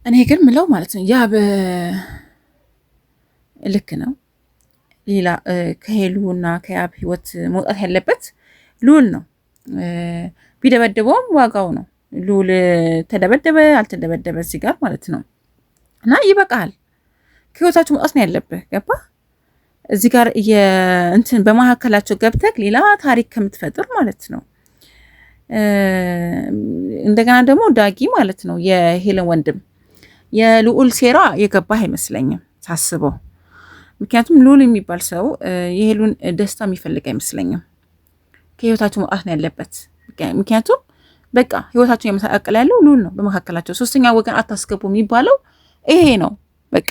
እኔ ግን ምለው ማለት ነው ያ ልክ ነው። ሌላ ከሄሉና ከያብ ህይወት መውጣት ያለበት ልዑል ነው። ቢደበደበውም ዋጋው ነው። ልዑል ተደበደበ አልተደበደበ እዚህ ጋር ማለት ነው እና ይበቃል። ከህይወታችሁ መውጣት ነው ያለብህ። ገባ? እዚህ ጋር እንትን በመካከላቸው ገብተህ ሌላ ታሪክ ከምትፈጥር ማለት ነው። እንደገና ደግሞ ዳጊ ማለት ነው የሄለን ወንድም የልዑል ሴራ የገባህ አይመስለኝም ሳስበው። ምክንያቱም ልዑል የሚባል ሰው የሄሉን ደስታ የሚፈልግ አይመስለኝም። ከህይወታቸው መውጣት ነው ያለበት። ምክንያቱም በቃ ህይወታቸውን የመሳቀል ያለው ልዑል ነው። በመካከላቸው ሶስተኛ ወገን አታስገቡ የሚባለው ይሄ ነው። በቃ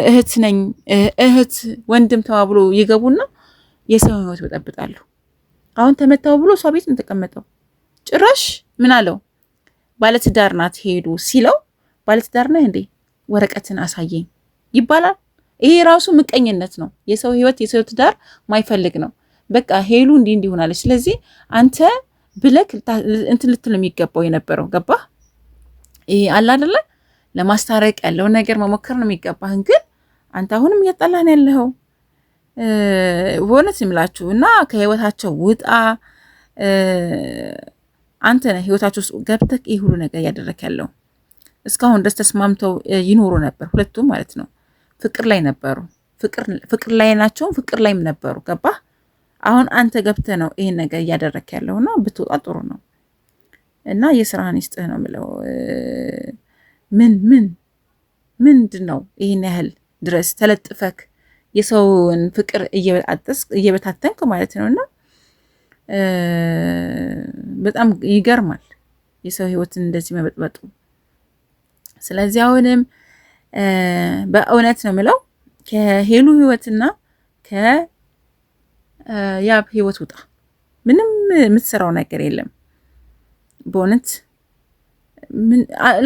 እህት ነኝ እህት ወንድም ተባብሎ ይገቡና የሰው ህይወት በጠብጣሉ። አሁን ተመታው ብሎ እሷ ቤት ነው የተቀመጠው። ጭራሽ ምን አለው? ባለትዳር ናት ሄዱ ሲለው ባለትዳር ነህ እንዴ ወረቀትን አሳየኝ ይባላል። ይሄ ራሱ ምቀኝነት ነው። የሰው ህይወት የሰው ትዳር ማይፈልግ ነው። በቃ ሄሉ እንዲህ እንዲሆናለች። ስለዚህ አንተ ብለክ እንትን ልትል ነው የሚገባው የነበረው። ገባህ? ይሄ አለ አይደለ? ለማስታረቅ ያለውን ነገር መሞከር ነው የሚገባህን። ግን አንተ አሁንም እያጣላህን ያለኸው በእውነት ይምላችሁ እና ከህይወታቸው ውጣ። አንተ ነህ ህይወታቸው ውስጥ ገብተህ ይህ ሁሉ ነገር እያደረክ ያለው። እስካሁን ድረስ ተስማምተው ይኖሩ ነበር ሁለቱም ማለት ነው። ፍቅር ላይ ነበሩ። ፍቅር ላይ ናቸው። ፍቅር ላይም ነበሩ። ገባህ? አሁን አንተ ገብተህ ነው ይሄን ነገር እያደረክ ያለውና ብትወጣ ጥሩ ነው። እና የስራህን ይስጥህ ነው የምለው። ምንድን ነው ይሄን ያህል ድረስ ተለጥፈክ የሰውን ፍቅር እየበታተንክ ማለት ነውና በጣም ይገርማል የሰው ህይወትን እንደዚህ መበጥበጡ። ስለዚህ አሁንም በእውነት ነው የምለው ከሄሉ ህይወትና ከያብ ህይወት ውጣ። ምንም የምትሰራው ነገር የለም በእውነት።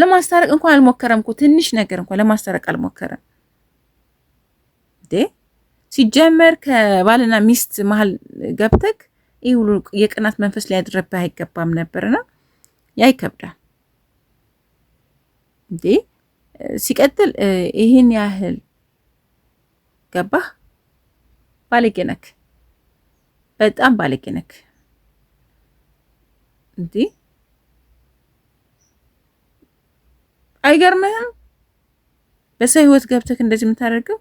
ለማስታረቅ እንኳን አልሞከረም እኮ ትንሽ ነገር እንኳን ለማስታረቅ አልሞከረም እንዴ። ሲጀመር ከባልና ሚስት መሀል ገብተክ ይህ ሁሉ የቅናት መንፈስ ሊያድረብህ አይገባም ነበርና ያ ይከብዳል እንዴ። ሲቀጥል ይህን ያህል ገባህ? ባለጌ ነክ፣ በጣም ባለጌ ነክ እንዴ። አይገርምህም? በሰው ህይወት ገብተክ እንደዚህ የምታደርገው።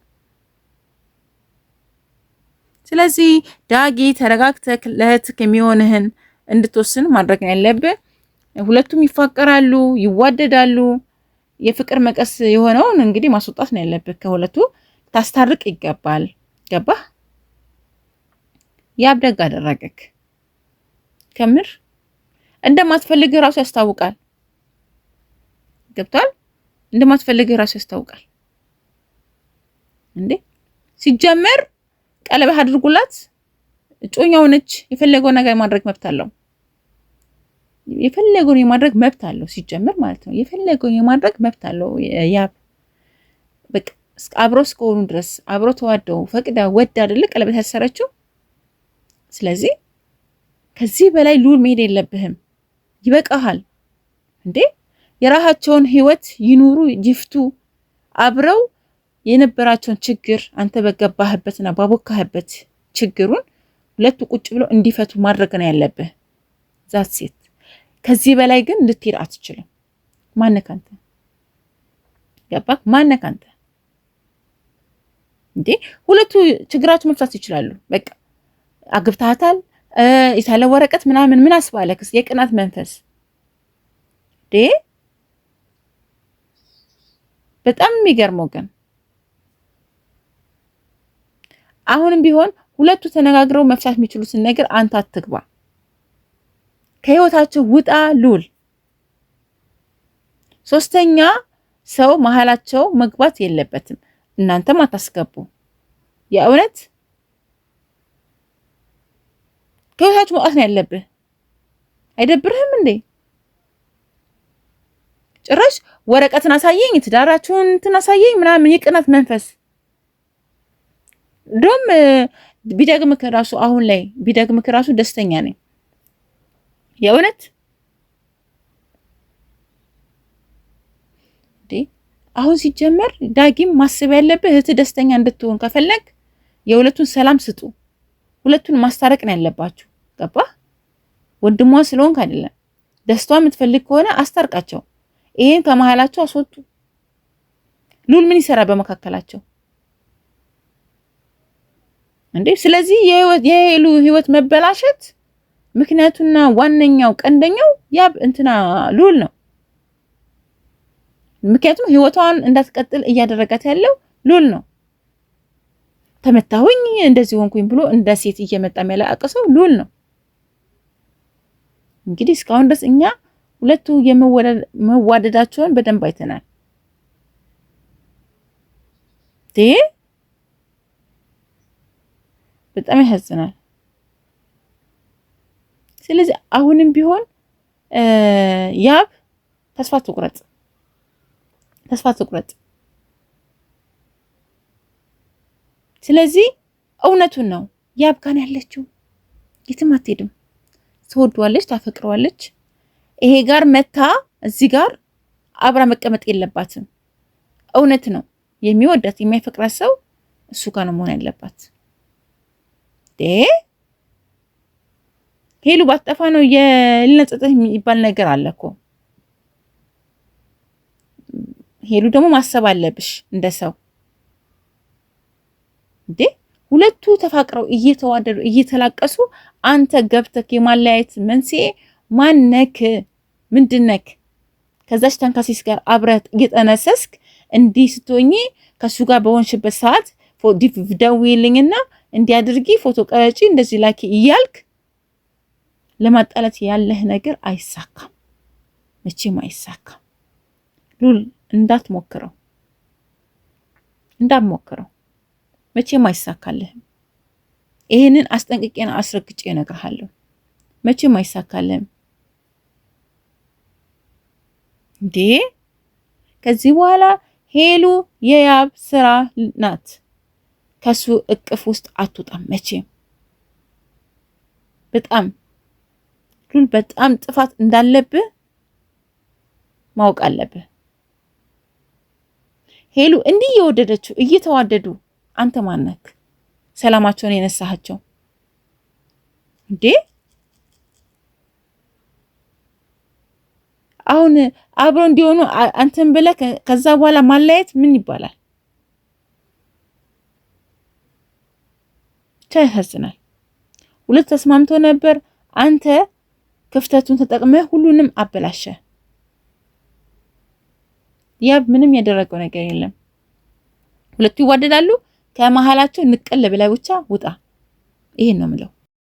ስለዚህ ዳጊ ተረጋግተክ ለእህትክ የሚሆንህን እንድትወስን ማድረግ ነው ያለብህ። ሁለቱም ይፋቀራሉ፣ ይዋደዳሉ። የፍቅር መቀስ የሆነውን እንግዲህ ማስወጣት ነው ያለብህ። ከሁለቱ ታስታርቅ ይገባል። ገባህ? ያብ ደግ አደረገክ። ከምር እንደማትፈልግህ ራሱ ያስታውቃል። ገብቷል? እንደማትፈልግህ ራሱ ያስታውቃል እንዴ። ሲጀመር ቀለበት አድርጉላት፣ እጮኛው ነች። የፈለገው ነገር ማድረግ መብት አለው። የፈለገውን የማድረግ መብት አለው ሲጀመር ማለት ነው። የፈለገውን የማድረግ መብት አለው ያብ። በቃ አብሮ እስከሆኑ ድረስ አብሮ ተዋደው ፈቅዳ ወዳ አይደለ ቀለበት ያሰረችው። ስለዚህ ከዚህ በላይ ልዑል መሄድ የለብህም። ይበቃሃል እንዴ። የራሳቸውን ህይወት ይኑሩ ይፍቱ። አብረው የነበራቸውን ችግር አንተ በገባህበትና ባቦካህበት ችግሩን ሁለቱ ቁጭ ብለው እንዲፈቱ ማድረግ ነው ያለብህ። ዛት ሴት ከዚህ በላይ ግን ልትሄድ አትችልም። ማነህ አንተ? ገባህ? ማነህ አንተ እንዴ? ሁለቱ ችግራቸው መፍታት ይችላሉ። በቃ አግብታታል የታለ ወረቀት ምናምን ምን አስባለክስ? የቅናት መንፈስ እንዴ! በጣም የሚገርመው ግን አሁንም ቢሆን ሁለቱ ተነጋግረው መፍታት የሚችሉትን ነገር አንተ አትግባ። ከህይወታቸው ውጣ ልዑል። ሶስተኛ ሰው መሀላቸው መግባት የለበትም። እናንተም አታስገቡ። የእውነት ከህይወታቸው መውጣት ነው ያለብህ። አይደብርህም እንዴ? ጭራሽ ወረቀትን አሳየኝ፣ ትዳራችሁን እንትን አሳየኝ ምናምን የቅናት መንፈስ ዶም ቢደግምክ ራሱ አሁን ላይ ቢደግምክ ራሱ ደስተኛ ነኝ የእውነት እንዴ አሁን ሲጀመር ዳጊም ማሰብ ያለብህ እህት ደስተኛ እንድትሆን ከፈለግ የሁለቱን ሰላም ስጡ። ሁለቱን ማስታረቅ ነው ያለባችሁ። ገባ? ወንድሟ ስለሆንክ አይደለም። ደስቷ የምትፈልግ ከሆነ አስታርቃቸው። ይሄን ከመሃላቸው አስወጡ። ሉል ምን ይሰራ በመካከላቸው እንዴ? ስለዚህ የሄሉ ህይወት መበላሸት ምክንያቱና ዋነኛው ቀንደኛው ያብ እንትና ሉል ነው። ምክንያቱም ህይወቷን እንዳትቀጥል እያደረጋት ያለው ሉል ነው። ተመታሁኝ እንደዚህ ሆንኩኝ ብሎ እንደ ሴት እየመጣ የሚያለቅሰው ሉል ነው። እንግዲህ እስካሁን ድረስ እኛ ሁለቱ የመዋደዳቸውን በደንብ አይተናል። በጣም ያሳዝናል። ስለዚህ አሁንም ቢሆን ያብ ተስፋ ትቁረጥ። ስለዚህ እውነቱን ነው። ያብ ጋር ያለችው የትም አትሄድም። ትወደዋለች፣ ታፈቅረዋለች። ይሄ ጋር መታ እዚህ ጋር አብራ መቀመጥ የለባትም። እውነት ነው። የሚወዳት የሚያፈቅራት ሰው እሱ ጋር ነው መሆን ያለባት። ሄሉ ባጠፋ ነው የልነጽጥህ የሚባል ነገር አለ እኮ። ሄሉ ደግሞ ማሰብ አለብሽ እንደ ሰው እንዴ። ሁለቱ ተፋቅረው እየተዋደዱ እየተላቀሱ አንተ ገብተክ የማለያየት መንስኤ ማነክ? ምንድነክ? ከዛች ተንካሲስ ጋር አብረት እየጠነሰስክ እንዲህ ስትሆኚ ከሱ ጋር በሆንሽበት ሰዓት ደውዪልኝና እንዲያድርጊ ፎቶ ቀረጪ እንደዚህ ላኪ እያልክ ለማጣላት ያለህ ነገር አይሳካም፣ መቼም አይሳካም። ሉል እንዳትሞክረው፣ መቼም አይሳካልህም። ይሄንን አስጠንቅቄና አስረግጬ እነግርሃለሁ። መቼም አይሳካልህም። እንዴ ከዚህ በኋላ ሄሉ የያብ ስራ ናት። ከሱ እቅፍ ውስጥ አትወጣም መቼም። በጣም ጥፋት እንዳለብህ ማወቅ አለብህ። ሄሉ እንዲህ እየወደደችው እየተዋደዱ አንተ ማነክ ሰላማቸውን የነሳሃቸው እንዴ? አሁን አብሮ እንዲሆኑ አንተን ብለህ ከዛ በኋላ ማለያየት ምን ይባላል? ያሳዝናል። ሁለት ተስማምቶ ነበር። አንተ ክፍተቱን ተጠቅመህ ሁሉንም አበላሸ። ያብ ምንም ያደረገው ነገር የለም። ሁለቱ ይዋደዳሉ። ከመሃላቸው ንቀል ብለህ ብቻ ውጣ። ይሄን ነው የምለው።